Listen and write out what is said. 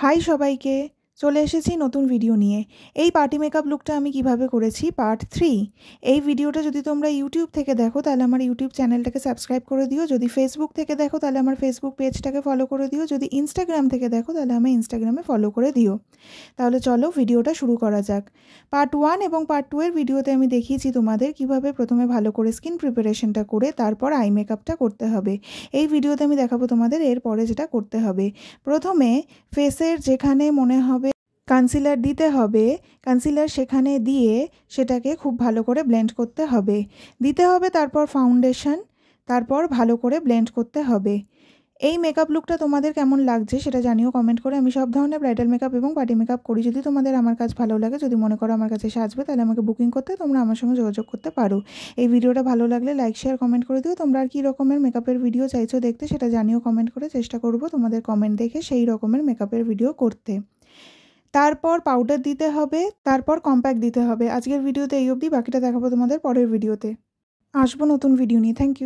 High সবাইকে, চলে এসেছি নতুন ভিডিও নিয়ে। এই পার্টি মেকআপ লুকটা আমি কিভাবে করেছি পার্ট 3। এই ভিডিওটা যদি তোমরা ইউটিউব থেকে দেখো তাহলে আমার ইউটিউব চ্যানেলটাকে সাবস্ক্রাইব করে দিও, যদি ফেসবুক থেকে দেখো তাহলে আমার ফেসবুক পেজটাকে ফলো করে দিও, যদি ইনস্টাগ্রাম থেকে দেখো তাহলে আমার ইনস্টাগ্রামে ফলো করে দিও। তাহলে চলো ভিডিওটা শুরু করা যাক। পার্ট 1 এবং পার্ট 2 এর ভিডিওতে আমি দেখিয়েছি তোমাদের কিভাবে প্রথমে ভালো করে স্কিন প্রিপারেশনটা করে তারপর আই মেকআপটা করতে হবে। এই ভিডিওতে আমি দেখাবো তোমাদের এরপরে যেটা করতে হবে। প্রথমে ফেসের যেখানে মনে হবে কনসিলার দিতে হবে, কনসিলার সেখানে দিয়ে সেটাকে খুব ভালো করে ব্লেন্ড করতে হবে, তারপর ফাউন্ডেশন, তারপর ভালো করে ব্লেন্ড করতে হবে। এই মেকআপ লুকটা তোমাদের কেমন লাগছে সেটা জানিও কমেন্ট করে। আমি সব ধরনের ব্রাইডাল মেকআপ এবং পার্টি মেকআপ করি। যদি তোমাদের আমার কাজ ভালো লাগে, যদি মনে করো আমার কাছে সাজবে, তাহলে আমাকে বুকিং করতে তোমরা আমার সঙ্গে যোগাযোগ করতে পারো। এই ভিডিওটা ভালো লাগলে লাইক শেয়ার কমেন্ট করে দিও। তোমরা আর কী রকমের মেকআপের ভিডিও চাইছো দেখতে সেটা জানিও কমেন্ট করে। চেষ্টা করবো তোমাদের কমেন্ট দেখে সেই রকমের মেকআপের ভিডিও করতে। তারপর পাউডার দিতে হবে, তারপর কম্প্যাক্ট দিতে হবে। আজকের ভিডিওতে এই অবধি, বাকিটা দেখাবো তোমাদের পরের ভিডিওতে। আসবো নতুন ভিডিও নিয়ে। Thank you.